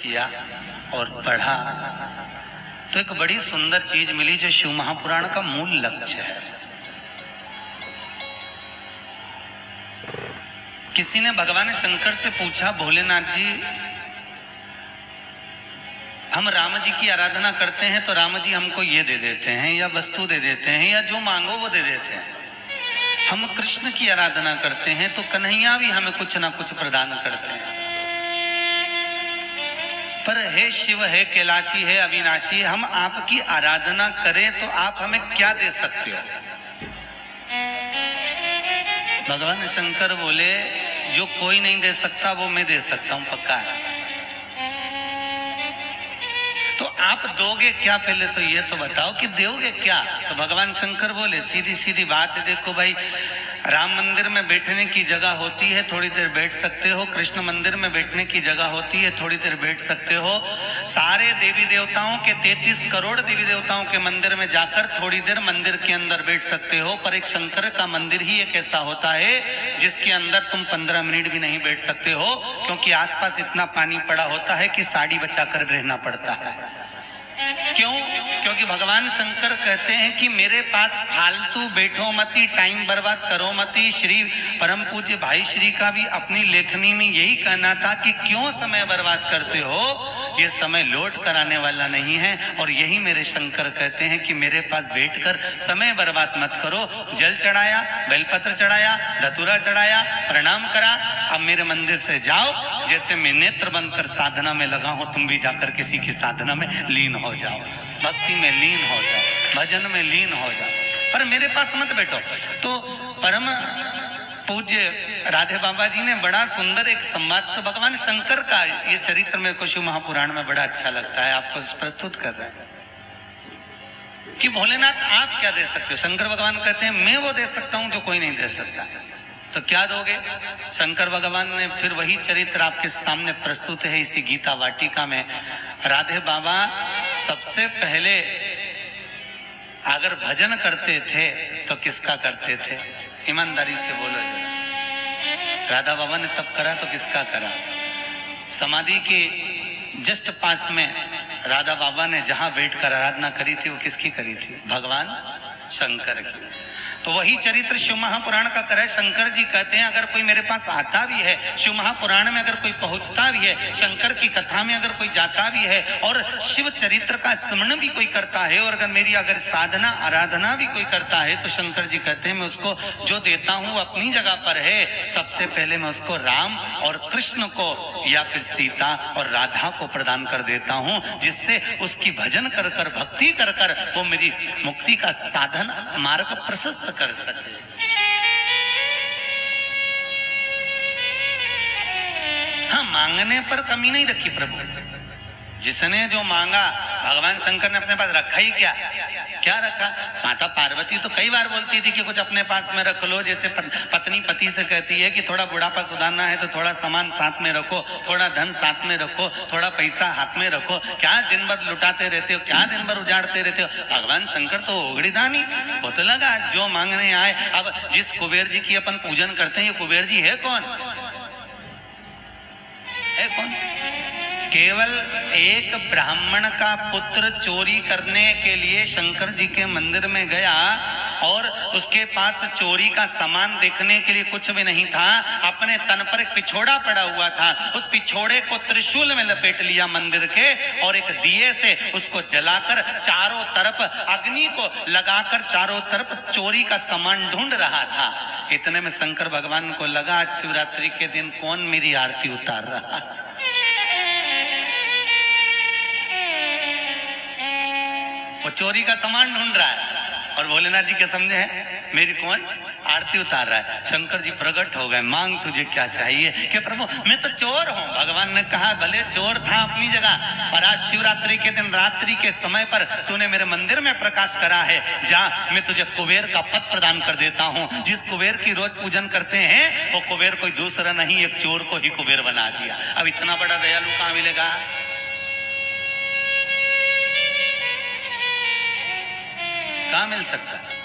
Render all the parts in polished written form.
किया और पढ़ा तो एक बड़ी सुंदर चीज मिली जो शिव महापुराण का मूल लक्ष्य है। किसी ने भगवान शंकर से पूछा, भोलेनाथ जी हम राम जी की आराधना करते हैं तो राम जी हमको ये दे देते हैं या वस्तु दे देते हैं या जो मांगो वो दे देते हैं। हम कृष्ण की आराधना करते हैं तो कन्हैया भी हमें कुछ ना कुछ प्रदान करते हैं। पर हे शिव, हे कैलाशी, हे अविनाशी, हम आपकी आराधना करें तो आप हमें क्या दे सकते हो? भगवान शंकर बोले, जो कोई नहीं दे सकता वो मैं दे सकता हूं, पक्का है। तो आप दोगे क्या? पहले तो ये तो बताओ कि दोगे क्या? तो भगवान शंकर बोले, सीधी सीधी बात है, देखो भाई, राम मंदिर में बैठने की जगह होती है, थोड़ी देर बैठ सकते हो। कृष्ण मंदिर में बैठने की जगह होती है, थोड़ी देर बैठ सकते हो। सारे देवी देवताओं के 33 करोड़ देवी देवताओं के मंदिर में जाकर थोड़ी देर मंदिर के अंदर बैठ सकते हो। पर एक शंकर का मंदिर ही एक ऐसा होता है जिसके अंदर तुम 15 मिनट भी नहीं बैठ सकते हो, क्योंकि आसपास इतना पानी पड़ा होता है कि साड़ी बचाकर रहना पड़ता है। क्यों? क्योंकि भगवान शंकर कहते हैं कि मेरे पास फालतू बैठो मती, टाइम बर्बाद करो मती। श्री परम पूज्य भाई श्री का भी अपनी लेखनी में यही कहना था कि क्यों समय बर्बाद करते हो, ये समय लौट कर आने वाला नहीं है। और यही मेरे शंकर कहते हैं कि मेरे पास बैठकर समय बर्बाद मत करो। जल चढ़ाया, बेलपत्र चढ़ाया, धतूरा चढ़ाया, प्रणाम करा, अब मेरे मंदिर से जाओ। जैसे मैं नेत्र बंद कर साधना में लगा हूं, तुम भी जाकर किसी की साधना में लीन हो जाओ, भक्ति में लीन हो जाओ, भजन में लीन हो जाओ, पर मेरे पास मत बैठो। तो परम पूज्य राधे बाबा जी ने बड़ा सुंदर एक संवाद, तो भगवान शंकर का ये चरित्र मेरे को शिव महापुराण में बड़ा अच्छा लगता है, आपको प्रस्तुत कर रहे हैं कि भोलेनाथ आप क्या दे सकते हो? शंकर भगवान कहते हैं मैं वो दे सकता हूं जो कोई नहीं दे सकता। तो क्या दोगे? शंकर भगवान ने फिर वही चरित्र आपके सामने प्रस्तुत है इसी गीता वाटिका में। राधे बाबा सबसे पहले अगर भजन करते थे तो किसका करते थे? ईमानदारी से बोलो जरा। राधा बाबा ने तब करा तो किसका करा? समाधि के जस्ट पास में राधा बाबा ने जहां बैठकर आराधना करी थी वो किसकी करी थी? भगवान शंकर की। तो वही चरित्र शिव महापुराण का कर है। शंकर जी कहते हैं अगर कोई मेरे पास आता भी है, शिव महापुराण में अगर कोई पहुंचता भी है, शंकर की कथा में अगर कोई जाता भी है और शिव चरित्र का स्मरण भी कोई करता है और अगर मेरी साधना आराधना भी कोई करता है, तो शंकर जी कहते हैं मैं उसको जो देता हूं अपनी जगह पर है। सबसे पहले मैं उसको राम और कृष्ण को या फिर सीता और राधा को प्रदान कर देता हूं, जिससे उसकी भजन कर कर, भक्ति कर कर वो मेरी मुक्ति का साधन मार्ग प्रशस्त कर सके। हाँ, मांगने पर कमी नहीं रखी प्रभु। जिसने जो मांगा, भगवान शंकर ने अपने पास रखा ही क्या रखा? माता पार्वती तो कई बार बोलती थी कि कुछ अपने पास में रख लो। जैसे पत्नी पति से कहती है कि थोड़ा बुढ़ापा सुधारना है तो थोड़ा सामान साथ में रखो, थोड़ा धन साथ में रखो, थोड़ा पैसा हाथ में रखो। क्या दिन भर लुटाते रहते हो, क्या दिन भर उजाड़ते रहते हो? भगवान शंकर तो ओगड़ी दानी, वो तो लगा जो मांगने आए। अब जिस कुबेर जी की अपन पूजन करते हैं, ये कुबेर जी है कौन? है कौन? केवल एक ब्राह्मण का पुत्र चोरी करने के लिए शंकर जी के मंदिर में गया और उसके पास चोरी का सामान देखने के लिए कुछ भी नहीं था। अपने तन पर एक पिछोड़ा पड़ा हुआ था, उस पिछोड़े को त्रिशूल में लपेट लिया मंदिर के और एक दिए से उसको जलाकर चारों तरफ अग्नि को लगाकर चारों तरफ चोरी का सामान ढूंढ रहा था। इतने में शंकर भगवान को लगा आज शिवरात्रि के दिन कौन मेरी आरती उतार रहा है। वो चोरी का सामान ढूंढ रहा है और भोलेनाथ जी क्या समझे हैं? मेरी कौन आरती उतार रहा है। शंकर जी प्रकट हो गए, मांग तुझे क्या चाहिए? कि प्रभु मैं तो चोर हूं। भगवान ने कहा भले चोर था अपनी जगह, पर आज शिवरात्रि के दिन रात्रि के समय पर तूने मेरे मंदिर में प्रकाश करा है, जा मैं तुझे कुबेर का पद प्रदान कर देता हूं। जिस कुबेर की रोज पूजन करते हैं वो कुबेर कोई दूसरा नहीं, एक चोर को ही कुबेर बना दिया। अब इतना बड़ा दयालु कहां मिलेगा? कहां मिल सकता है?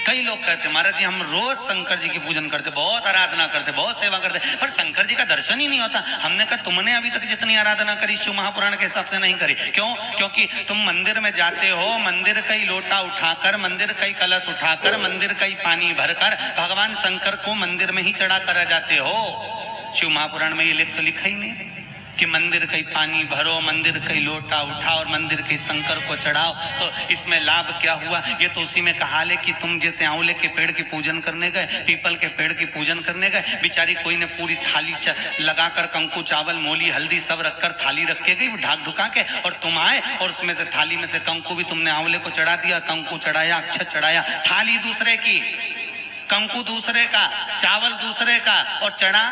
कई लोग कहते हैं महाराज जी हम रोज शंकर जी की पूजन करते, बहुत आराधना करते, बहुत सेवा करते, पर शंकर जी का दर्शन ही नहीं होता। हमने कहा तुमने अभी तक जितनी आराधना करी शिव महापुराण के हिसाब से नहीं करी। क्यों? क्योंकि तुम मंदिर में जाते हो, मंदिर का ही लोटा उठाकर, मंदिर का ही कलश उठाकर, मंदिर का ही पानी भरकर भगवान शंकर को मंदिर में ही चढ़ा कर जाते हो। शिव महापुराण में ये तो लिखा ही नहीं कि मंदिर का ही पानी भरो, मंदिर का ही लोटा उठाओ और मंदिर के शंकर को चढ़ाओ। तो इसमें लाभ क्या हुआ? ये तो उसी में कहा ले कि तुम जैसे आंवले के पेड़ की पूजन करने गए, पीपल के पेड़ की पूजन करने गए, बेचारी कोई ने पूरी थाली लगाकर कंकु चावल मोली हल्दी सब रखकर थाली रख के गई ढाक ढुका के, और तुम आए और उसमें से थाली में से कंकु भी तुमने आंवले को चढ़ा दिया, कंकु चढ़ाया, अक्षत चढ़ाया, थाली दूसरे की, कंकु दूसरे का, चावल दूसरे का और चढ़ा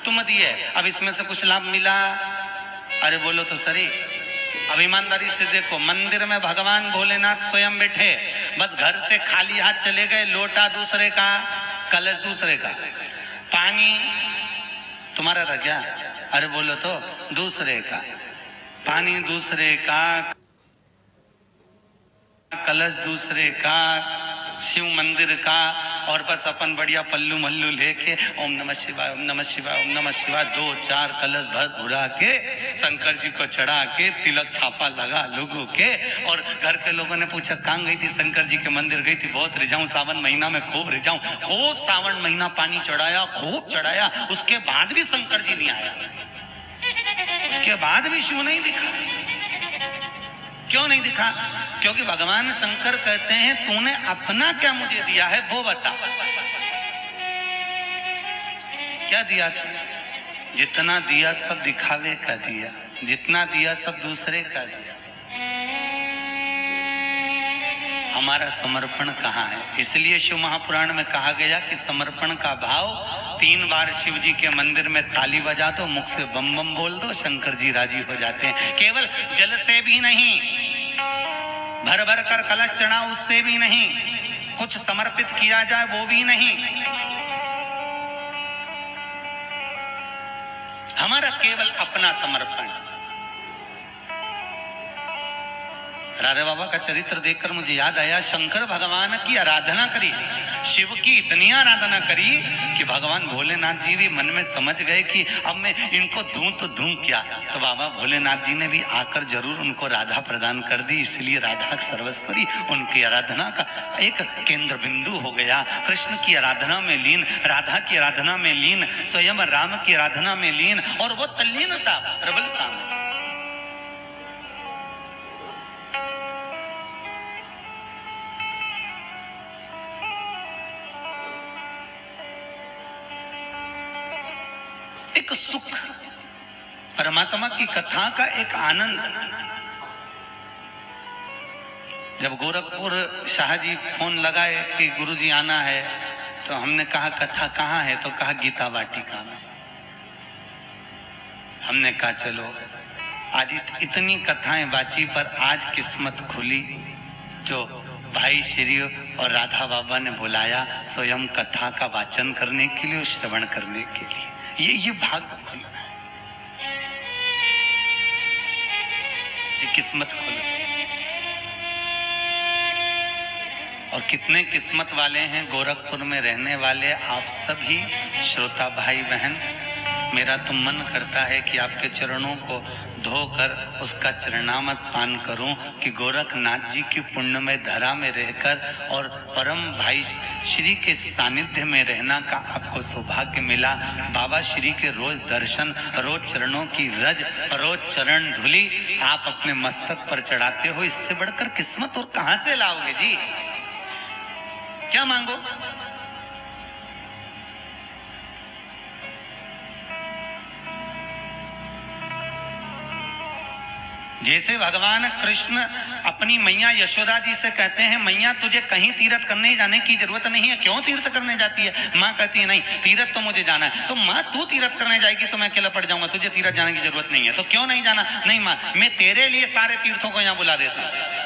तुम दिए। अब इसमें से कुछ लाभ मिला? अरे बोलो तो सही। अब ईमानदारी से देखो, मंदिर में भगवान भोलेनाथ स्वयं बैठे, बस घर से खाली हाथ चले गए, लोटा दूसरे का, कलश दूसरे का, पानी तुम्हारा था क्या? अरे बोलो तो दूसरे का, पानी दूसरे का, कलश दूसरे का, शिव मंदिर का, और बस अपन बढ़िया पल्लू मल्लू लेके ओम नमः शिवाय, ओम नमः शिवाय, ओम नमः शिवाय 2-4 कलश भर भुरा के शंकर जी को चढ़ा के तिलक छापा लगा लोगों के। और घर के लोगों ने पूछा कहाँ गई थी? शंकर जी के मंदिर गई थी, बहुत रिझाऊं, सावन महीना में खूब रिझाऊं, खूब सावन महीना पानी चढ़ाया, खूब चढ़ाया, उसके बाद भी शंकर जी नहीं आया, उसके बाद भी शिव नहीं दिखा। क्यों नहीं दिखा? क्योंकि भगवान शंकर कहते हैं तूने अपना क्या मुझे दिया है वो बता। क्या दिया था? जितना दिया सब दिखावे का दिया, जितना दिया सब दूसरे का दिया। हमारा समर्पण कहाँ है? इसलिए शिव महापुराण में कहा गया कि समर्पण का भाव 3 बार शिव जी के मंदिर में ताली बजा दो, मुख से बम बम बोल दो, शंकर जी राजी हो जाते हैं। केवल जल से भी नहीं, भर भर कर कलश चढ़ाओ उससे भी नहीं, कुछ समर्पित किया जाए वो भी नहीं, हमारा केवल अपना समर्पण। राधे बाबा का चरित्र देखकर मुझे याद आया, शंकर भगवान की आराधना करी, शिव की इतनी आराधना करी कि भगवान भोलेनाथ जी भी मन में समझ गए कि अब मैं इनको दूं तो दूं क्या। तो बाबा भोलेनाथ जी ने भी आकर जरूर उनको राधा प्रदान कर दी। इसलिए राधा सर्वस्वरी उनकी आराधना का एक केंद्र बिंदु हो गया। कृष्ण की आराधना में लीन, राधा की आराधना में लीन, स्वयं राम की आराधना में लीन, और वो तल्लीनता प्रबलता में। एक सुख, परमात्मा की कथा का एक आनंद। जब गोरखपुर शाहजी फोन लगाए कि गुरुजी आना है, तो हमने कहा कथा कहाँ है? तो कहा गीता वाटिका में। हमने कहा चलो आज इतनी कथाएं बाची, पर आज किस्मत खुली जो भाई श्री और राधा बाबा ने बुलाया स्वयं कथा का वाचन करने के लिए, श्रवण करने के लिए। ये भाग्य खुला है, ये किस्मत खुला। और कितने किस्मत वाले हैं गोरखपुर में रहने वाले आप सभी श्रोता भाई बहन। मेरा तो मन करता है कि आपके चरणों को धोकर उसका चरणामृत पान करूं, कि गोरखनाथ जी की पुण्यमय धरा में रहकर और परम भाई श्री के सानिध्य में रहना का आपको सौभाग्य मिला। बाबा श्री के रोज दर्शन, रोज चरणों की रज, रोज चरण धूलि आप अपने मस्तक पर चढ़ाते हो। इससे बढ़कर किस्मत और कहां से लाओगे जी? क्या मांगो? जैसे भगवान कृष्ण अपनी मैया यशोदा जी से कहते हैं, मैया तुझे कहीं तीर्थ करने जाने की जरूरत नहीं है, क्यों तीर्थ करने जाती है? माँ कहती है नहीं तीर्थ तो मुझे जाना है। तो माँ तू तीर्थ करने जाएगी तो मैं अकेला पड़ जाऊंगा, तुझे तीर्थ जाने की जरूरत नहीं है। तो क्यों नहीं जाना? नहीं माँ, मैं तेरे लिए सारे तीर्थों को यहाँ बुला देता हूँ।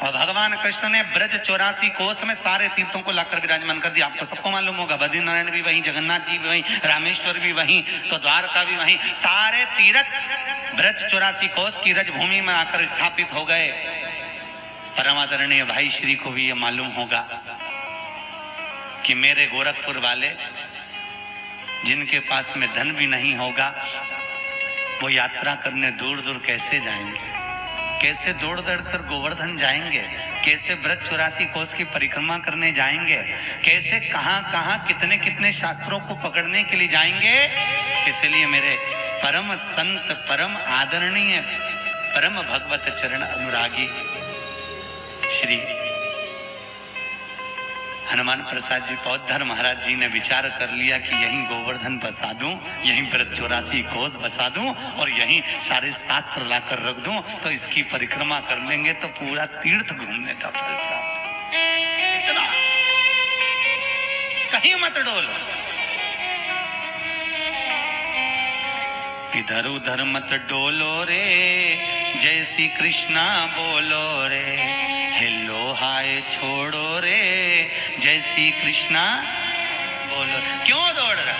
और भगवान कृष्ण ने ब्रज 84 कोस में सारे तीर्थों को लाकर विराजमान कर दिया। आपको सबको मालूम होगा, बद्रीनारायण भी वहीं, जगन्नाथ जी भी वहीं, रामेश्वर भी वहीं, तो द्वारका भी वहीं। सारे तीर्थ ब्रज 84 कोस की रज भूमि में आकर स्थापित हो गए। परम आदरणीय भाई श्री को भी ये मालूम होगा कि मेरे गोरखपुर वाले जिनके पास में धन भी नहीं होगा वो यात्रा करने दूर दूर कैसे जाएंगे, कैसे दौड़ दौड़ कर गोवर्धन जाएंगे, कैसे व्रत 84 कोस की परिक्रमा करने जाएंगे, कैसे कहां कहां कितने कितने शास्त्रों को पकड़ने के लिए जाएंगे। इसलिए मेरे परम संत, परम आदरणीय, परम भगवत चरण अनुरागी श्री हनुमान प्रसाद जी पौद्धर महाराज जी ने विचार कर लिया कि यहीं गोवर्धन बसा दूं, यहीं व्रत 84 कोस बसा दूं और यहीं सारे शास्त्र लाकर रख दूं, तो इसकी परिक्रमा कर लेंगे तो पूरा तीर्थ घूमने का फल प्राप्त। इतना कहीं मत डोलो, इधर उधर मत डोलो रे, जय श्री कृष्णा बोलो रे, हेलो हाय छोड़ो रे, जय श्री कृष्णा बोलो। क्यों दौड़ रहा,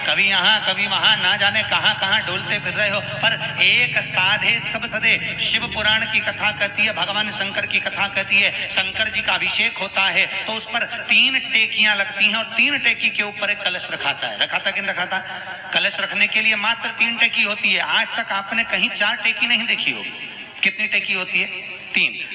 कभी यहाँ कभी वहां, ना जाने कहां कहां डोलते फिर रहे हो। पर एक साधे सब सदे, शिव पुराण की कथा कहती है, भगवान शंकर की कथा कहती है, शंकर जी का अभिषेक होता है तो उस पर 3 टेकियां लगती हैं और 3 टेकी के ऊपर एक कलश रखाता है। रखाता कि नहीं रखाता? कलश रखने के लिए मात्र 3 टेकी होती है। आज तक आपने कहीं 4 टेकी नहीं देखी होगी। कितनी टेकी होती है?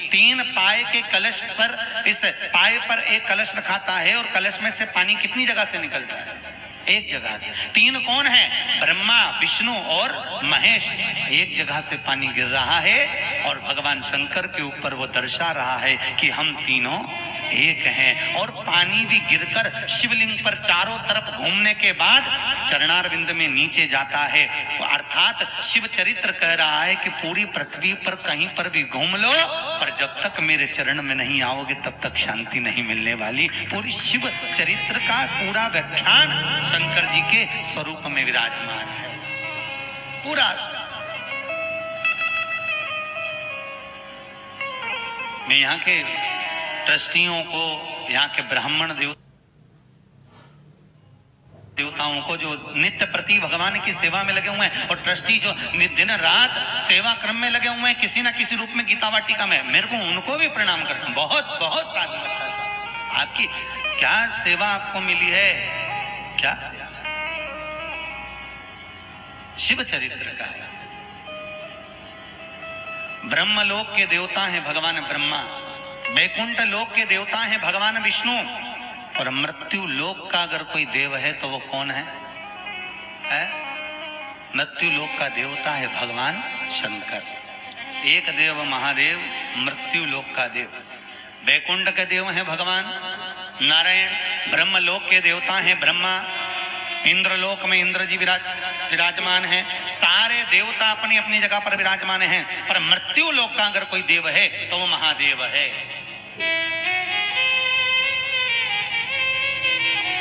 3 पाए के कलश पर, इस पाए पर एक कलश रखाता है और कलश में से पानी कितनी जगह से निकलता है? एक जगह से। 3 कौन है? ब्रह्मा, विष्णु और महेश। एक जगह से पानी गिर रहा है और भगवान शंकर के ऊपर वो दर्शा रहा है कि हम तीनों एक हैं। और पानी भी गिरकर शिवलिंग पर चारों तरफ घूमने के बाद चरणारविंद में नीचे जाता है। अर्थात शिव चरित्र कह रहा है कि पूरी पृथ्वी पर कहीं पर भी घूम लो, पर जब तक मेरे चरण में नहीं आओगे तब तक शांति नहीं मिलने वाली। पूरी शिव चरित्र का पूरा व्याख्यान शंकर जी के स्वरूप में विराजमान है। पूरा मैं यहाँ के ट्रस्टियों को, यहाँ के ब्राह्मण देवताओं को जो नित्य प्रति भगवान की सेवा में लगे हुए हैं और ट्रस्टी जो दिन रात सेवा क्रम में लगे हुए हैं किसी ना किसी रूप में गीता वाटिका में, मेरे को उनको भी प्रणाम करता हूँ। बहुत बहुत साधु लगता है। आपकी क्या सेवा आपको मिली है, क्या सेवा? शिव चरित्र का ब्रह्मलोक के देवता हैं भगवान ब्रह्मा, वैकुंठ लोक के देवता हैं भगवान विष्णु, और मृत्यु लोक का अगर कोई देव है तो वो कौन है? मृत्यु लोक का देवता है भगवान शंकर। एक देव महादेव, मृत्यु लोक का देव। वैकुंठ के देव हैं भगवान नारायण, ब्रह्मलोक के देवता हैं ब्रह्मा, इंद्रलोक में इंद्र जी विराजमान हैं। सारे देवता अपनी अपनी जगह पर विराजमान हैं, पर मृत्यु लोक का अगर कोई देव है तो वो महादेव है।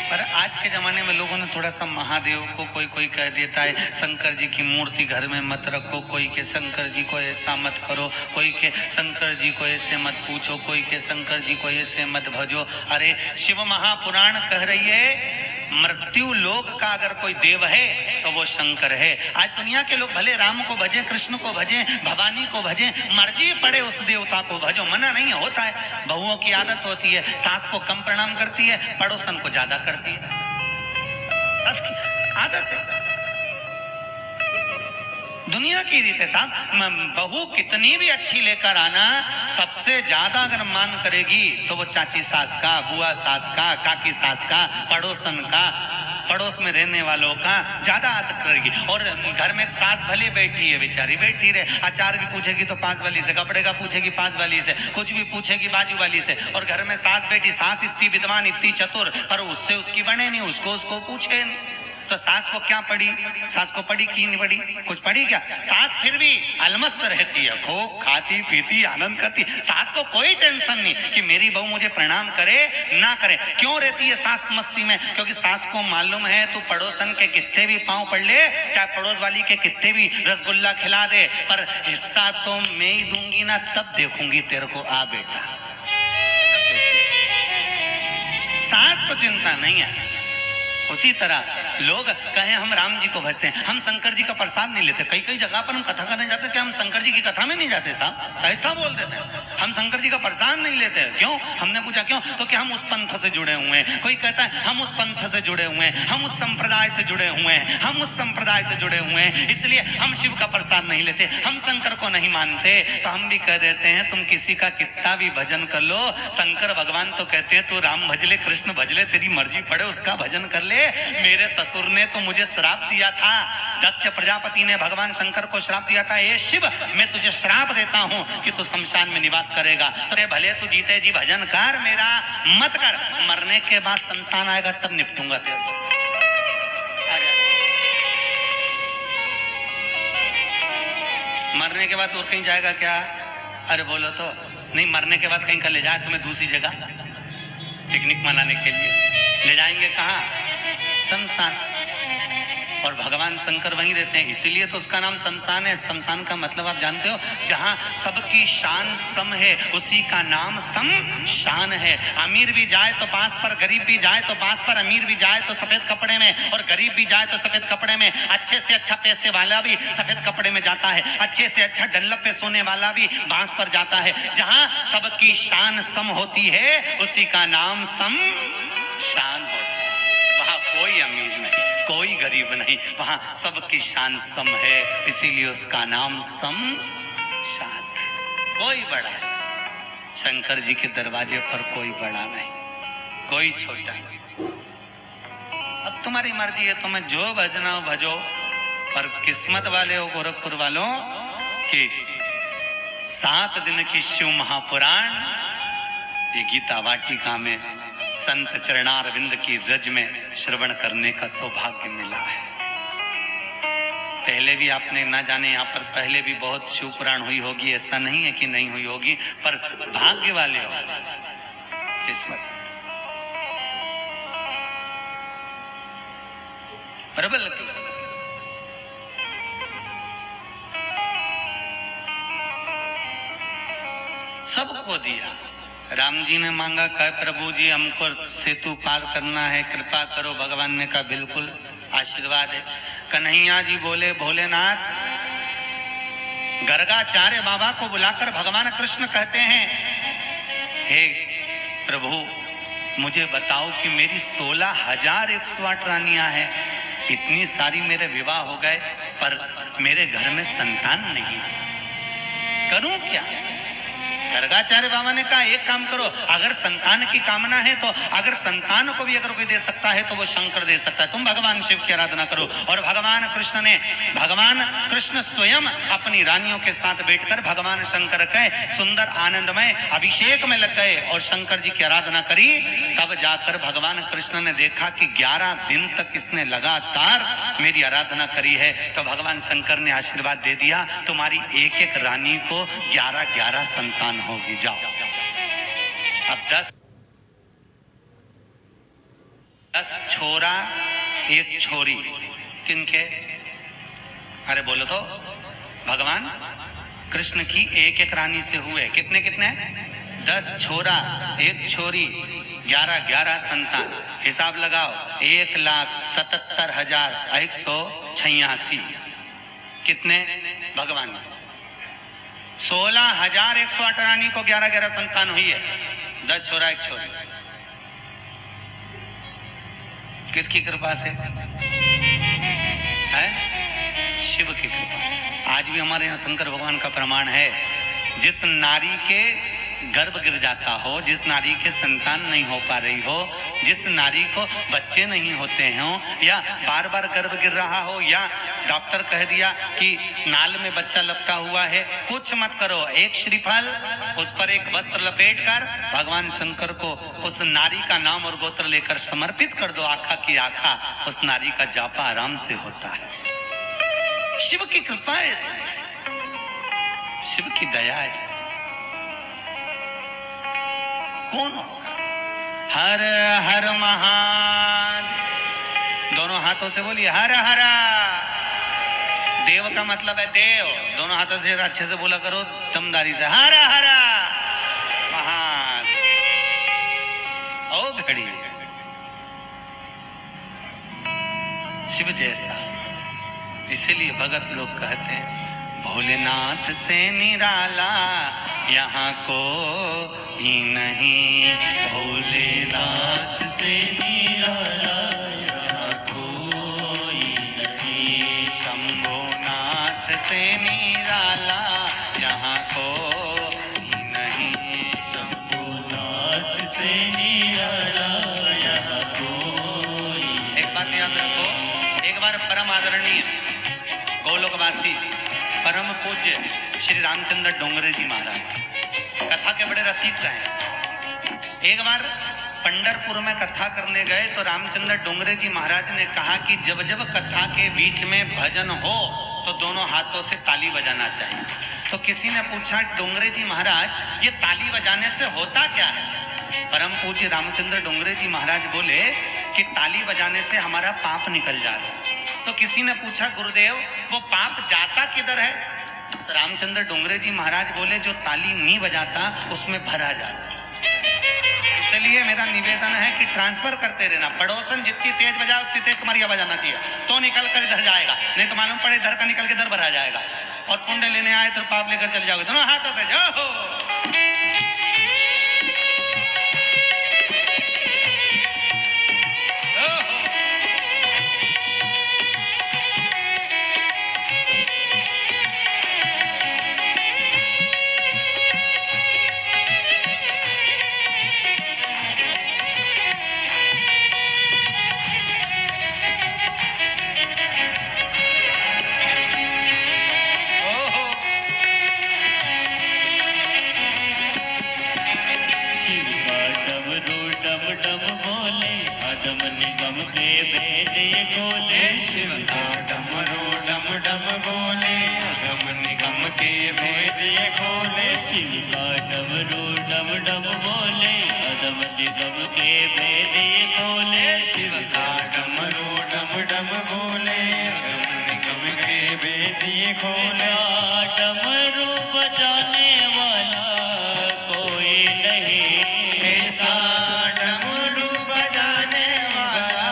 पर आज के जमाने में लोगों ने थोड़ा सा महादेव को, कोई कह देता है शंकर जी की मूर्ति घर में मत रखो, कोई के शंकर जी को ऐसा मत करो, कोई के शंकर जी को ऐसे मत पूछो, कोई के शंकर जी को ऐसे मत भजो। अरे शिव महापुराण कह रही है मृत्यु लोक का अगर कोई देव है तो वो शंकर है। आज दुनिया के लोग भले राम को भजे, कृष्ण को भजे, भवानी को भजे, मर्जी पड़े उस देवता को भजो, मना नहीं होता है। बहुओं की आदत होती है, सास को कम प्रणाम करती है, पड़ोसन को ज्यादा करती है, आदत है, दुनिया की रीत है साहब। बहू कितनी भी अच्छी लेकर आना, सबसे ज्यादा अगर मान करेगी तो वो चाची सास का, बुआ सास का, काकी सास का, पड़ोसन का, पड़ोस में रहने वालों का ज्यादा आदत करेगी। और घर में सास भले बैठी है, बेचारी बैठी रहे, अचार भी पूछेगी तो 5 वाली से, कपड़े का पूछेगी 5 वाली से, कुछ भी पूछेगी बाजू वाली से। और घर में सास बैठी, सास इतनी विद्वान, इतनी चतुर, पर उससे उसकी बने नहीं, उसको पूछे नहीं। तो सास को क्या पड़ी, सास को पड़ी की नहीं पड़ी, कुछ पड़ी क्या? सास फिर भी अलमस्त रहती है, खूब खाती पीती आनंद करती। सास को कोई टेंशन नहीं कि मेरी बहू मुझे प्रणाम करे ना करे। क्यों रहती है सास मस्ती में? क्योंकि सास को मालूम है तू पड़ोसन के कितने भी पांव पड़ ले, चाहे पड़ोस वाली के कितने भी रसगुल्ला खिला दे, पर हिस्सा तो मैं ही दूंगी ना, तब देखूंगी तेरे को, आ बेटा। सास को चिंता नहीं है। उसी तरह लोग कहे हम राम जी को भजते हैं, हम शंकर जी का प्रसाद नहीं लेते। कई कई जगह पर हम कथा करने जाते हैं, क्या हम शंकर जी की कथा में नहीं जाते साहब? ऐसा बोल देते हैं हम शंकर जी का प्रसाद नहीं लेते। क्यों? हमने पूछा क्यों, तो क्या हम उस पंथ से जुड़े हुए हैं। कोई कहता है हम उस पंथ से जुड़े हुए हैं, हम उस संप्रदाय से जुड़े हुए हैं, हम उस संप्रदाय से जुड़े हुए हैं, इसलिए हम शिव का प्रसाद नहीं लेते, हम शंकर को नहीं मानते। तो हम भी कह देते हैं तुम किसी का कितना भी भजन कर लो, शंकर भगवान तो कहते हैं तू राम भज ले, कृष्ण भज ले, तेरी मर्जी पड़े उसका भजन कर ले। मेरे ससुर ने तो मुझे श्राप दिया था, दक्ष प्रजापति ने भगवान शंकर को श्राप दिया था, ए शिव मैं तुझे श्राप देता हूं कि तू शमशान में निवास करेगा, तो भले तू जीते जी भजन कर, मेरा मत कर, मरने के बाद शमशान आएगा तब निपटूंगा तेरे से। मरने के बाद और कहीं जाएगा क्या? अरे बोलो तो नहीं, मरने के बाद कहीं का ले जाए तुम्हें दूसरी जगह पिकनिक मनाने के लिए ले जाएंगे, कहाँ? शमशान। और भगवान शंकर वहीं रहते हैं, इसीलिए तो उसका नाम शमशान है। शमशान का मतलब आप जानते हो, जहां सबकी शान सम है उसी का नाम शमशान है। अमीर भी जाए तो बांस पर, गरीब भी जाए तो बांस पर, अमीर भी जाए तो सफेद कपड़े में और गरीब भी जाए तो सफेद कपड़े में, अच्छे से अच्छा पैसे वाला भी सफेद कपड़े में जाता है, अच्छे से अच्छा डल्लप पे सोने वाला भी बांस पर जाता है। जहां सबकी शान सम होती है उसी का नाम शमशान होता है। वहां कोई अमीर नहीं, कोई गरीब नहीं, वहां सबकी शान सम है, इसीलिए उसका नाम शमशान है। कोई बड़ा है शंकर जी के दरवाजे पर, कोई बड़ा नहीं, कोई छोटा नहीं। अब तुम्हारी मर्जी है, तुम्हें जो भजना हो भजो, पर किस्मत वाले हो गोरखपुर वालों कि 7 दिन की शिव महापुराण ये गीता वाटिका में संत चरणारविंद की रज में श्रवण करने का सौभाग्य मिला है। पहले भी आपने ना जाने यहाँ पर पहले भी बहुत शिव पुराण हुई होगी, ऐसा नहीं है कि नहीं हुई होगी, पर भाग्य वाले हो, किस्मत। प्रबल किस्मत। सबको दिया। राम जी ने मांगा, कहे प्रभु जी हमको सेतु पार करना है, कृपा करो। भगवान ने कहा बिल्कुल आशीर्वाद है। कन्हैया जी बोले, भोलेनाथ, गर्गाचार्य बाबा को बुलाकर भगवान कृष्ण कहते हैं, हे प्रभु मुझे बताओ कि मेरी 16,108 रानियां हैं, इतनी सारी मेरे विवाह हो गए पर मेरे घर में संतान नहीं, करूं क्या? गर्गाचार्य बाबा ने कहा एक काम करो, अगर संतान की कामना है तो अगर संतान को भी अगर कोई दे सकता है तो वो शंकर दे सकता है, तुम भगवान शिव की आराधना करो। और भगवान कृष्ण स्वयं अपनी रानियों के साथ बैठकर भगवान शंकर के सुंदर आनंदमय अभिषेक में लग गए और शंकर जी की आराधना करी। तब जाकर भगवान कृष्ण ने देखा कि 11 दिन तक इसने लगातार मेरी आराधना करी है, तो भगवान शंकर ने आशीर्वाद दे दिया, तुम्हारी एक एक रानी को 11-11 संतान होगी, जाओ। अब 10 छोरा 1 छोरी, किनके? अरे बोलो तो, भगवान कृष्ण की एक एक रानी से हुए कितने 10 छोरा 1 छोरी, 11-11 संतान। हिसाब लगाओ, 1,77,186 कितने? भगवान 16,108 रानी को 11-11 संतान हुई है, 10 छोरा 1 छोरी। किसकी कृपा से है? शिव की कृपा। आज भी हमारे यहाँ शंकर भगवान का प्रमाण है, जिस नारी के गर्भ गिर जाता हो, जिस नारी के संतान नहीं हो पा रही हो, जिस नारी को बच्चे नहीं होते हो, या बार बार गर्भ गिर रहा हो, या डॉक्टर कह दिया कि नाल में बच्चा लपका हुआ है, कुछ मत करो, एक श्रीफल उस पर एक वस्त्र लपेटकर भगवान शंकर को उस नारी का नाम और गोत्र लेकर समर्पित कर दो, आखा की आखा उस नारी का जापा आराम से होता है। शिव की कृपा है, शिव की दया है। कौन? हर हर महादेव, दोनों हाथों से बोलिए हर हर। देव का मतलब है देव, दोनों हाथों से अच्छे से बोला करो, दमदारी से, हर हर महादेव। ओ घड़ी शिव जैसा। इसीलिए भगत लोग कहते हैं भोलेनाथ से निराला यहाँ कोई नहीं, भोलेनाथ से निराला यहाँ कोई नहीं, शंभुनाथ से निराला यहाँ कोई नहीं, शंभुनाथ से निराला यहाँ कोई। एक बात याद रखो, एक बार परम आदरणीय गोलोकवासी परम पूज्य श्री रामचंद्र डोंगरे जी महाराज कथा के बड़े रसिक रहे। एक बार पंढरपुर में कथा करने गए तो रामचंद्र डोंगरे जी महाराज ने कहा कि जब जब कथा के बीच में भजन हो तो दोनों हाथों से ताली बजाना चाहिए। तो किसी ने पूछा डोंगरे जी महाराज ये ताली बजाने से होता क्या है? परम पूज्य रामचंद्र डोंगरे जी महाराज बोले कि ताली बजाने से हमारा पाप निकल जाता है। तो किसी ने पूछा गुरुदेव वो पाप जाता किधर है? तो रामचंद्र डोंगरे जी महाराज बोले जो ताली नहीं बजाता उसमें भरा जाता। इसलिए मेरा निवेदन है कि ट्रांसफर करते रहना, पड़ोसन जितनी तेज बजाओ उतनी तेज कमरिया बजाना चाहिए, तो निकल कर इधर जाएगा, नहीं तो मालूम पड़े इधर का निकल के इधर भरा जाएगा। और पुण्य लेने आए तो पाप लेकर चले जाओगे, दोनों हाथों से जाओ। डमरू बजाने वाला कोई नहीं, ऐसा डमरू बजाने वाला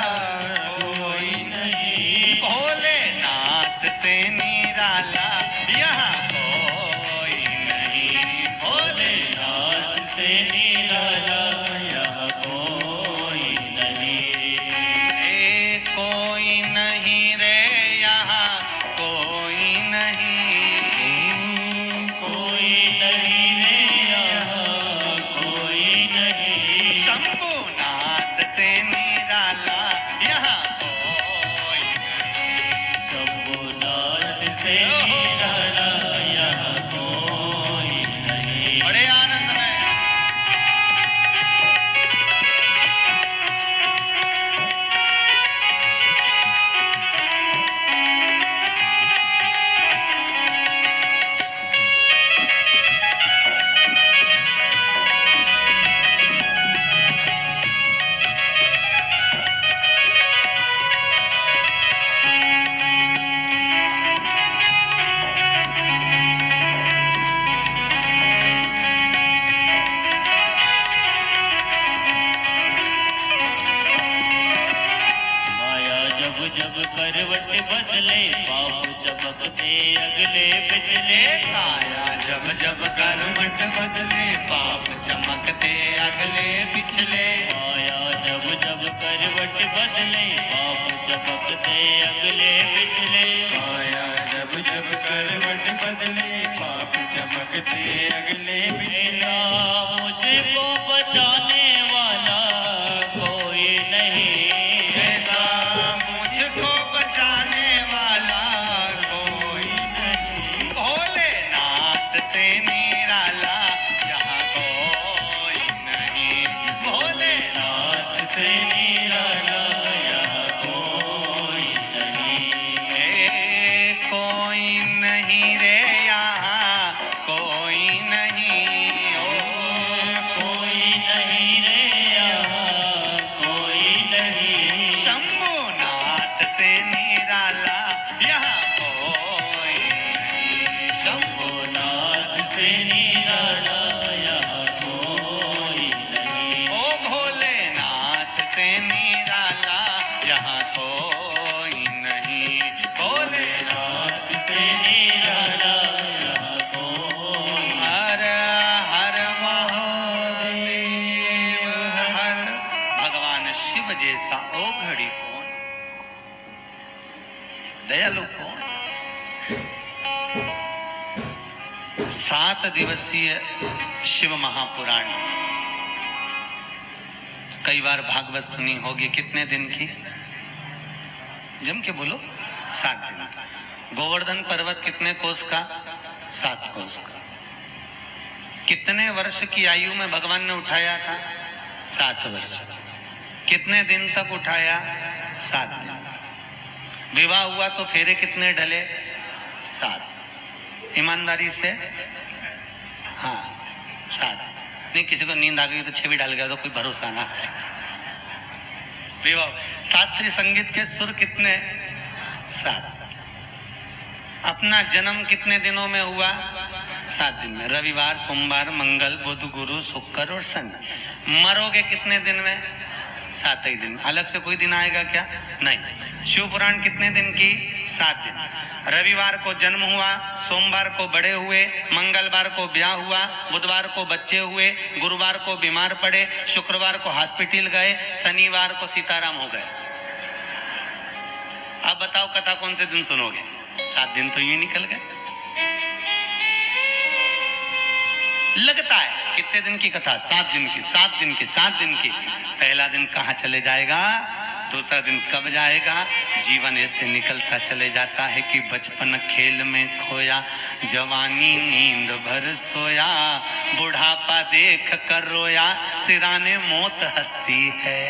कोई नहीं, भोलेनाथ से निराला यहाँ कोई नहीं, भोलेनाथ से निराला यहाँ कोई नहीं, कोई नहीं रे यहाँ कोई नहीं, कोई नहीं रे यहाँ कोई नहीं, शंभुनाथ से निराला यहाँ कोई नहीं, शंभुनाथ से निराला यहाँ कोई नहीं। बड़े आनंद में जब करवट बदले पाप चमकते अगले पिछले, काया जब जब करवट बदले पाप चमकते अगले पिछले, आया जब जब करवट बदले पाप चमकते अगले पिछले, आया जब जब करवट बदले पाप चमकते अगले पिछले, मुझको बचाने वाला कोई नहीं, ऐसा मुझको बचाने वाला कोई नहीं, भोलेनाथ से निराला यहाँ कोई नहीं, भोलेनाथ से निराला यहाँ कोई नहीं, दयालु कौन? 7 दिवसीय शिव महापुराण, कई बार भागवत सुनी होगी। कितने दिन की? जम के बोलो, 7 दिन। गोवर्धन पर्वत कितने कोस का? 7 कोस का। कितने वर्ष की आयु में भगवान ने उठाया था? 7 वर्ष। कितने दिन तक उठाया? 7 दिन। विवाह हुआ तो फेरे कितने ढले? 7। ईमानदारी से हाँ 7। नहीं, किसी को नींद आ गई तो 6 भी डाल गया तो कोई भरोसा ना है। विवाह। शास्त्रीय संगीत के सुर कितने? 7। अपना जन्म कितने दिनों में हुआ? 7 दिन में। रविवार, सोमवार, मंगल, बुध, गुरु, शुक्र और शनि। मरोगे कितने दिन में? 7 ही दिन। अलग से कोई दिन आएगा क्या? नहीं। शिव पुराण कितने दिन की? 7 दिन। रविवार को जन्म हुआ, सोमवार को बड़े हुए, मंगलवार को ब्याह हुआ, बुधवार को बच्चे हुए, गुरुवार को बीमार पड़े, शुक्रवार को हॉस्पिटल गए, शनिवार को सीताराम हो गए। अब बताओ कथा कौन से दिन सुनोगे? 7 दिन तो यूं निकल गए। लगता है कितने दिन की कथा? 7 दिन की, 7 दिन की, 7 दिन की। पहला दिन कहाँ चले जाएगा, दूसरा दिन कब जाएगा? जीवन ऐसे निकलता चले जाता है कि बचपन खेल में खोया, जवानी नींद भर सोया, बुढ़ापा देख कर रोया, सिराने मौत हंसती है।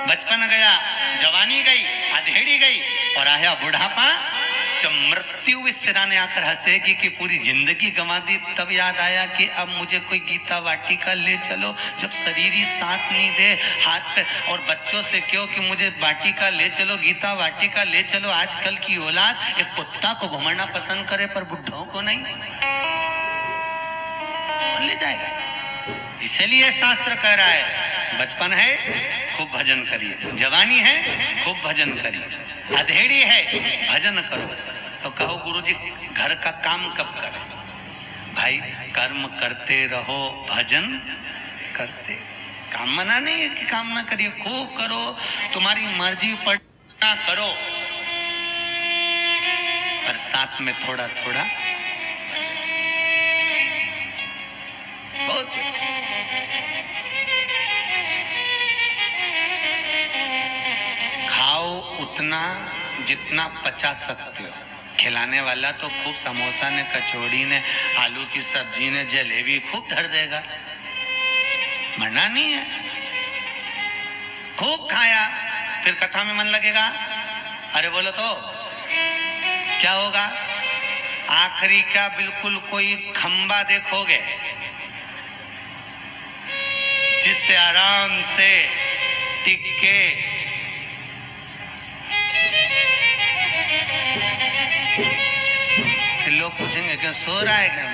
बचपन गया, जवानी गई, अधेड़ी गई और आया बुढ़ापा। जब मृत्यु इस सिराने आकर हंसेगी कि पूरी जिंदगी गंवा दी, तब याद आया कि अब मुझे कोई गीता वाटिका ले चलो। जब शरीर ही साथ नहीं दे, हाथ पे और बच्चों से क्यों कि मुझे वाटिका ले चलो, गीता वाटिका ले चलो। आजकल की औलाद एक कुत्ता को घुमाना पसंद करे पर बुढ़ों को नहीं। कौन ले जाएगा? इसलिए शास्त्र कह रहा है बचपन है खूब भजन करिए, जवानी है खूब भजन करिए, अधेड़ी है भजन करो। तो कहो गुरुजी घर का काम कब करें? भाई कर्म करते रहो, भजन करते। काम मना नहीं है कि काम ना करिए, खूब करो, तुम्हारी मर्जी पर ना करो, पर साथ में थोड़ा थोड़ा बहुत। खाओ उतना जितना पचा सकते हो। खिलाने वाला तो खूब समोसा ने, कचौड़ी ने, आलू की सब्जी ने, जलेबी खूब धर देगा, मना नहीं है। खूब खाया, फिर कथा में मन लगेगा, अरे बोलो तो क्या होगा? आखिरी का बिल्कुल कोई खंबा देखोगे जिससे आराम से टिक के लोग पूछेंगे क्यों सो रहा है क्या?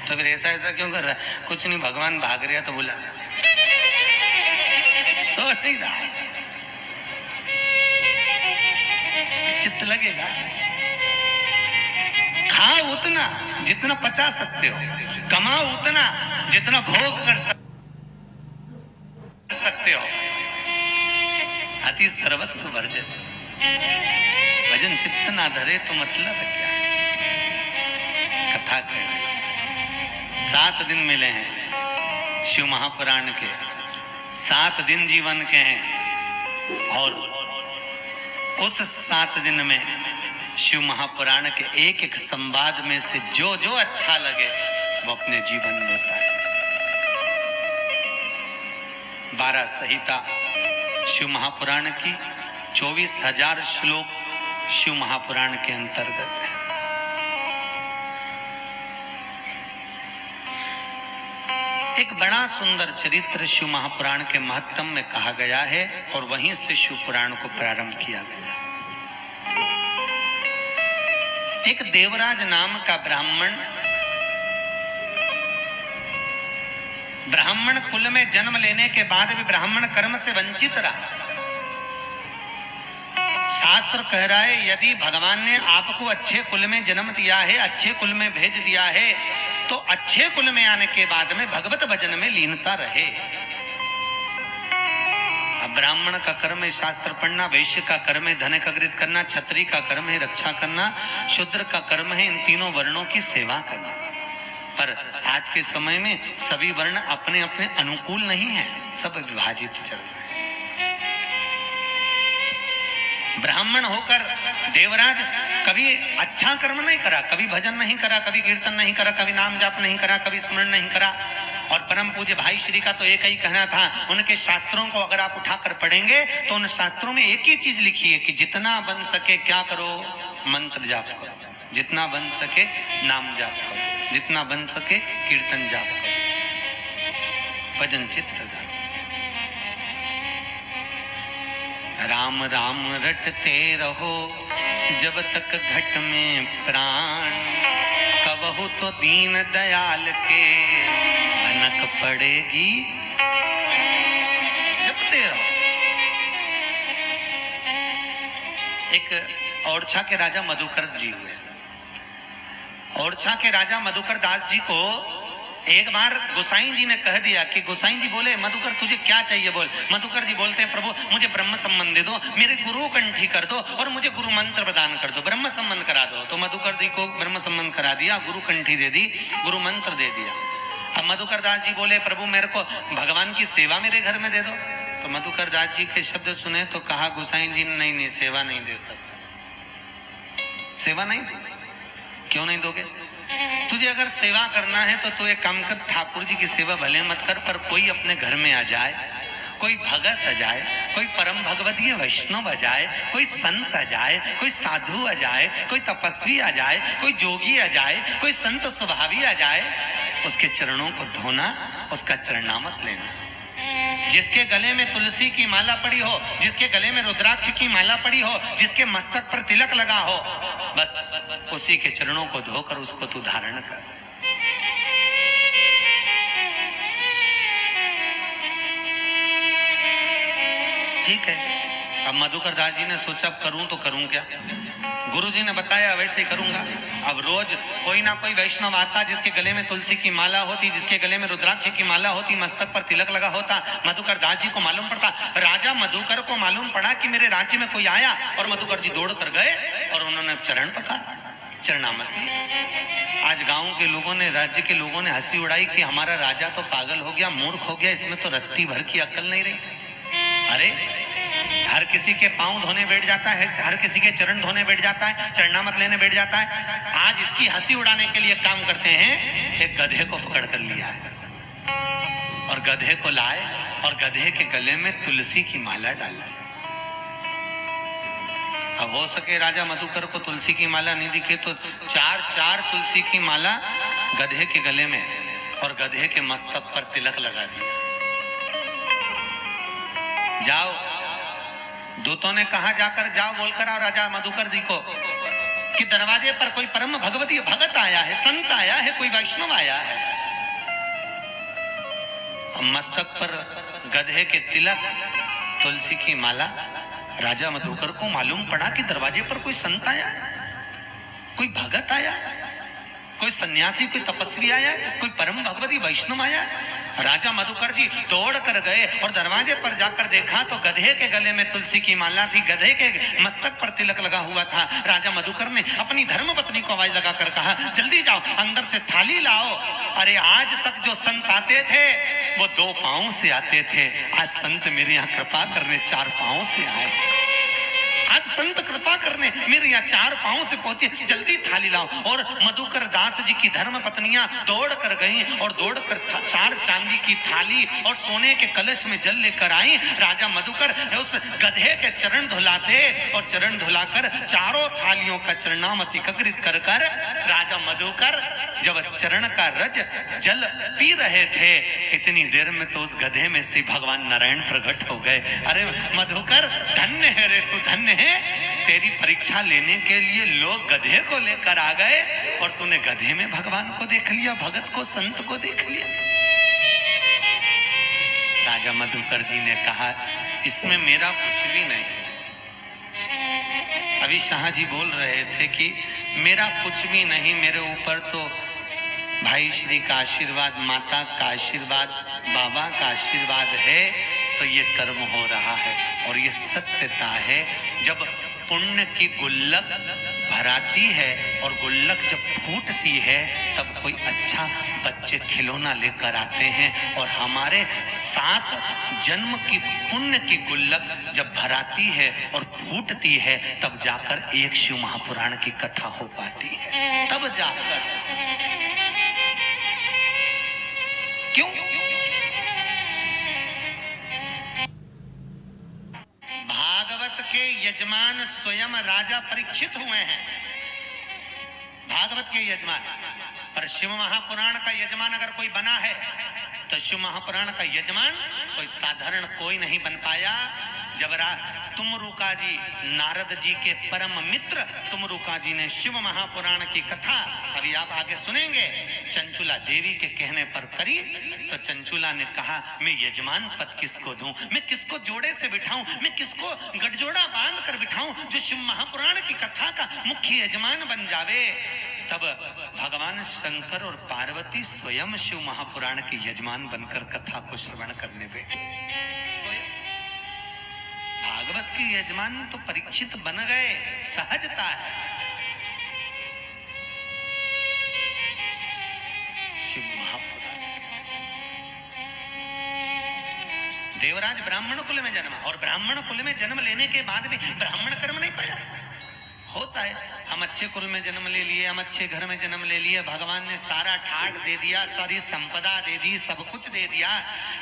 तो फिर ऐसा ऐसा क्यों कर रहा है? कुछ नहीं, भगवान भाग रहा तो बोला सो नहीं रहा। चित्त लगेगा। खाओ उतना जितना पचा सकते हो, कमाओ उतना जितना भोग कर सकते हो। अति सर्वस्व वर्जित भजन चित्त ना धरे तो मतलब क्या है? कथा कह रहे 7 दिन मिले हैं शिव महापुराण के, 7 दिन जीवन के हैं। और उस 7 दिन में शिव महापुराण के एक एक संवाद में से जो जो अच्छा लगे वो अपने जीवन में उतारे। 12 संहिता शिव महापुराण की, 24,000 श्लोक शिव महापुराण के अंतर्गत है। एक बड़ा सुंदर चरित्र शिव महापुराण के महत्तम में कहा गया है और वहीं से शिव पुराण को प्रारंभ किया गया। एक देवराज नाम का ब्राह्मण कुल में जन्म लेने के बाद भी ब्राह्मण कर्म से वंचित रहा। शास्त्र कह रहा है यदि भगवान ने आपको अच्छे कुल में जन्म दिया है, अच्छे कुल में भेज दिया है, तो अच्छे कुल में आने के बाद में भगवत भजन में लीनता रहे। अब ब्राह्मण का कर्म है शास्त्र पढ़ना, वैश्य का कर्म है धन एकत्रित करना, क्षत्रिय का कर्म है रक्षा करना, शूद्र का कर्म है इन तीनों वर्णों की सेवा करना। पर आज के समय में सभी वर्ण अपने अपने अनुकूल नहीं है, सब विभाजित चल रहे हैं। ब्राह्मण होकर देवराज कभी अच्छा कर्म नहीं करा, कभी भजन नहीं करा, कभी कीर्तन नहीं करा, कभी नाम जाप नहीं करा, कभी स्मरण नहीं करा। और परम पूज्य भाई श्री का तो एक ही कहना था, उनके शास्त्रों को अगर आप उठाकर पढ़ेंगे तो उन शास्त्रों में एक ही चीज लिखी है कि जितना बन सके क्या करो, मंत्र जाप करो, जितना बन सके नाम जाप करो, जितना बन सके कीर्तन जाप करो, भजन चित्त गान। राम राम रटते रहो जब तक घट में प्राण, कबहु तो दीन दयाल के भनक पड़ेगी, जपते रहो। एक ओरछा के राजा मधुकर जी हुए। ओरछा के राजा मधुकर दास जी को एक बार गोसाई जी ने कह दिया कि गोसाई जी बोले मधुकर तुझे क्या चाहिए बोल। मधुकर जी बोलते हैं प्रभु मुझे ब्रह्म संबंध दे दो, मेरे गुरु कंठी कर दो और मुझे गुरु मंत्र प्रदान कर दो, ब्रह्म संबंध करा दो। तो मधुकर जी को ब्रह्म संबंध करा दिया, गुरु कंठी दे दी, गुरु मंत्र दे दिया। अब मधुकर दास जी बोले प्रभु मेरे को भगवान की सेवा मेरे घर में दे दो। तो मधुकर दास जी के शब्द सुने तो कहा गोसाई जी नहीं सेवा नहीं दे सकते, सेवा नहीं दे। क्यों नहीं दोगे? तुझे अगर सेवा करना है तो तू एक काम कर, ठाकुर जी की सेवा भले मत कर, पर कोई अपने घर में आ जाए, कोई भगत आ जाए, कोई परम भगवदीय वैष्णव आ जाए, कोई संत आ जाए, कोई साधु आ जाए, कोई तपस्वी आ जाए, कोई जोगी आ जाए, कोई संत स्वभावी आ जाए, उसके चरणों को धोना, उसका चरणामत लेना। जिसके गले में तुलसी की माला पड़ी हो, जिसके गले में रुद्राक्ष की माला पड़ी हो, जिसके मस्तक पर तिलक लगा हो, बस उसी के चरणों को धोकर उसको तू धारण कर। ठीक है। अब मधुकर दास जी ने सोचा करूं तो करूं क्या, गुरु जी ने बताया वैसे ही करूंगा। अब रोज कोई ना कोई वैष्णव आता जिसके गले में तुलसी की माला होती, जिसके गले में रुद्राक्ष की माला होती, मस्तक पर तिलक लगा होता। मधुकर दास जी को मालूम पड़ता, राजा मधुकर को मालूम पड़ा कि मेरे राज्य में कोई आया, और मधुकर जी दौड़ कर गए और उन्होंने चरण पकड़ा, चरणामत लिया। आज गांव के लोगों ने, राज्य के लोगों ने हंसी उड़ाई कि हमारा राजा तो पागल हो गया, मूर्ख हो गया, इसमें तो रत्ती भर की अक्ल नहीं रही। अरे हर किसी के पांव धोने बैठ जाता है, हर किसी के चरण धोने बैठ जाता है, चरणामत लेने बैठ जाता है। आज इसकी हंसी उड़ाने के लिए काम करते हैं, एक गधे को पकड़ कर लिया है और गधे को लाए और गधे के गले में तुलसी की माला डाला। अब हो सके राजा मधुकर को तुलसी की माला नहीं दिखे तो चार तुलसी की माला गधे के गले में और गधे के मस्तक पर तिलक लगा दिया। जाओ, दूतों ने कहा जाकर जाओ बोलकर आओ राजा मधुकर जी को कि दरवाजे पर कोई परम भगवती भगत आया है, संत आया है, कोई वैष्णव आया है। मस्तक पर गधे के तिलक, तुलसी की माला। राजा मधुकर को मालूम पड़ा कि दरवाजे पर कोई संत आया है, कोई भगत आया है, कोई सन्यासी, कोई तपस्वी आया है, कोई परम भगवती वैष्णव आया है। राजा मधुकर जी दौड़ कर गए और दरवाजे पर जाकर देखा तो गधे के गले में तुलसी की माला थी, गधे के मस्तक पर तिलक लगा हुआ था। राजा मधुकर ने अपनी धर्मपत्नी को आवाज लगाकर कहा जल्दी जाओ अंदर से थाली लाओ। अरे आज तक जो संत आते थे वो 2 पांव से आते थे, आज संत मेरे यहाँ कृपा करने 4 पांव से आए। आज संत कृपा करने मेरे यहाँ 4 पांव से पहुंचे, जल्दी थाली लाओ। और मधुकर दास जी की धर्म पत्नियां दौड़ कर गई और दौड़ कर 4 चांदी की थाली और सोने के कलश में जल लेकर आई। राजा मधुकर उस गधे के चरण धुलाते और चरण धुलाकर 4 थालियों का चरणामत एकत्रित कर कर राजा मधुकर जब चरण का रज जल पी रहे थे, इतनी देर में तो उस गधे में से भगवान नारायण प्रकट हो गए। अरे मधुकर धन्य है रे तू, धन्य है, तेरी परीक्षा लेने के लिए लोग गधे को लेकर आ गए और तूने गधे में भगवान को देख लिया, भगत को, संत को देख लिया। राजा मधुकर जी ने कहा इसमें मेरा कुछ भी नहीं। अभी शाह जी बोल रहे थे कि मेरा कुछ भी नहीं, मेरे ऊपर तो भाई श्री का आशीर्वाद, माता का आशीर्वाद, बाबा का आशीर्वाद है तो ये कर्म हो रहा है। और ये सत्यता है, जब पुण्य की गुल्लक भराती है और गुल्लक जब फूटती है तब कोई अच्छा बच्चे खिलौना लेकर आते हैं। और हमारे 7 जन्म की पुण्य की गुल्लक जब भराती है और फूटती है तब जाकर एक शिव महापुराण की कथा हो पाती है, तब जाकर। क्यों? भागवत के यजमान स्वयं राजा परीक्षित हुए हैं, भागवत के यजमान। पर शिव महापुराण का यजमान अगर कोई बना है तो शिव महापुराण का यजमान कोई साधारण कोई नहीं बन पाया। जब तुमरुका जी, नारद जी के परम मित्र तुमरुका जी ने शिव महापुराण की कथा, अभी आप आगे सुनेंगे, चंचुला देवी के कहने पर करी, तो चंचुला ने कहा मैं यजमान पद किसको दूं, मैं किसको जोड़े से बिठाऊं, मैं किसको गठजोड़ा बांध कर बिठाऊं जो शिव महापुराण की कथा का मुख्य यजमान बन जावे। तब भगवान शंकर और पार्वती स्वयं शिव महापुराण के यजमान बनकर कथा को श्रवण करने बैठे। भागवत के यजमान तो परीक्षित बन गए, सहजता है। शिव महापुराण, देवराज ब्राह्मण कुल में जन्मा, और ब्राह्मण कुल में जन्म लेने के बाद भी ब्राह्मण कर्म नहीं पाया। होता है, हम अच्छे कुल में जन्म ले लिए, हम अच्छे घर में जन्म ले लिए, भगवान ने सारा ठाट दे दिया, सारी संपदा दे दी, सब कुछ दे दिया।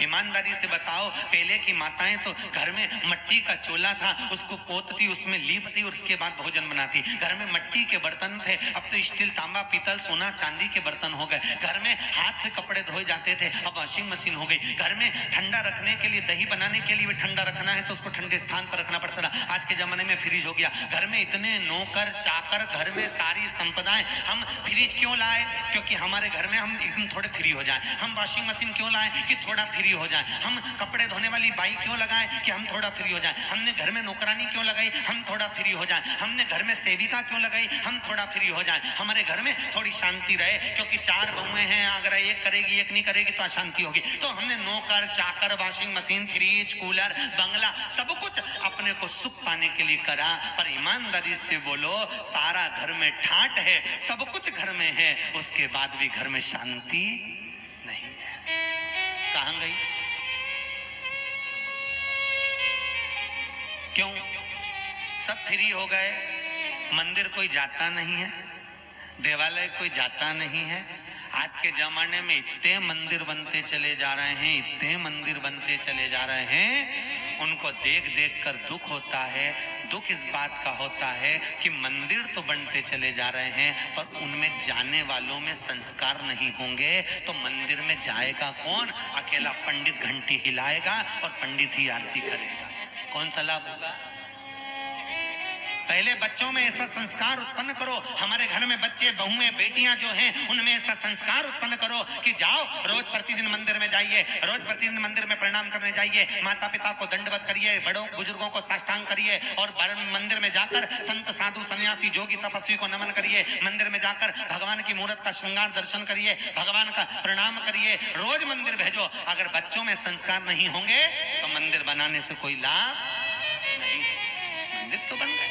ईमानदारी से बताओ, पहले की माताएं तो घर में मट्टी का चोला था, उसको पोतती, उसमें लीपती और उसके बाद भोजन बनाती। घर में मट्टी के बर्तन थे, अब तो स्टील, तांबा, पीतल, सोना, चांदी के बर्तन हो गए। घर में हाथ से कपड़े धोए जाते थे, अब वॉशिंग मशीन हो गई। घर में ठंडा रखने के लिए, दही बनाने के लिए भी ठंडा रखना है तो उसको ठंडे स्थान पर रखना पड़ता था। आज के जमाने में फ्रिज हो गया। घर में इतने नौकर चाकर, घर में सारी संपदाएं। हम फ्रिज क्यों लाए? क्योंकि हमारे घर में हम एकदम थोड़े फ्री हो जाएं। हम वॉशिंग मशीन क्यों लाए? कि थोड़ा फ्री हो जाएं। हम कपड़े धोने वाली बाई क्यों लगाएं? कि हम थोड़ा फ्री हो जाएं। हमने घर में नौकरानी क्यों लगाई? हम थोड़ा फ्री हो जाएं। हमने घर में सेविका क्यों लगाई? हम थोड़ा फ्री हो जाएं। हमारे घर में थोड़ी शांति रहे, क्योंकि 4 बहुएं हैं, अगर एक करेगी एक नहीं करेगी तो अशांति होगी। तो हमने नौकर चाकर, वॉशिंग मशीन, फ्रिज, कूलर, बंगला, सब कुछ अपने को सुख पाने के लिए करा। पर ईमानदारी से बोलो, सारा घर में ठाट है, सब कुछ घर में है, उसके बाद भी घर में शांति नहीं है। कहां गई? क्यों? सब फ्री हो गए, मंदिर कोई जाता नहीं है, देवालय कोई जाता नहीं है। आज के जमाने में इतने मंदिर बनते चले जा रहे हैं, इतने मंदिर बनते चले जा रहे हैं, उनको देख देख कर दुख होता है। दुख इस बात का होता है कि मंदिर तो बनते चले जा रहे हैं, पर उनमें जाने वालों में संस्कार नहीं होंगे तो मंदिर में जाएगा कौन? अकेला पंडित घंटी हिलाएगा और पंडित ही आरती करेगा। कौन सा लाभ होगा? पहले बच्चों में ऐसा संस्कार उत्पन्न करो। हमारे घर में बच्चे, बहुएं, बेटियां जो हैं, उनमें ऐसा संस्कार उत्पन्न करो कि जाओ, रोज प्रतिदिन मंदिर में जाइए, रोज प्रतिदिन मंदिर में प्रणाम करने जाइए, माता पिता को दंडवत करिए, बड़ों बुजुर्गों को साष्टांग करिए, और मंदिर में जाकर संत, साधु, सन्यासी, जोगी, तपस्वी को नमन करिए। मंदिर में जाकर भगवान की मूर्त का श्रृंगार दर्शन करिए, भगवान का प्रणाम करिए, रोज मंदिर भेजो। अगर बच्चों में संस्कार नहीं होंगे तो मंदिर बनाने से कोई लाभ नहीं। मंदिर तो बन गए,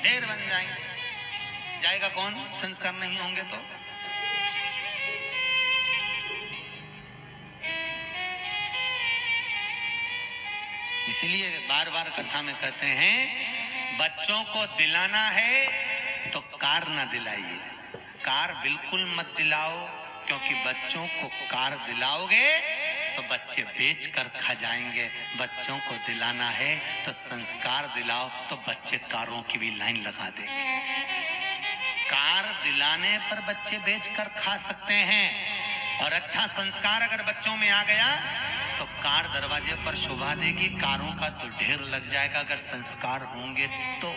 ढेर बन जाएगा कौन? संस्कार नहीं होंगे तो। इसलिए बार बार कथा में कहते हैं, बच्चों को दिलाना है तो कार ना दिलाइए, कार बिल्कुल मत दिलाओ, क्योंकि बच्चों को कार दिलाओगे तो बच्चे बेच कर खा जाएंगे। बच्चों को दिलाना है तो संस्कार दिलाओ, तो बच्चे कारों की भी लाइन लगा देंगे। कार दिलाने पर बच्चे बेच कर खा सकते हैं, और अच्छा संस्कार अगर बच्चों में आ गया तो कार दरवाजे पर शोभा देगी, कारों का तो ढेर लग जाएगा। अगर संस्कार होंगे तो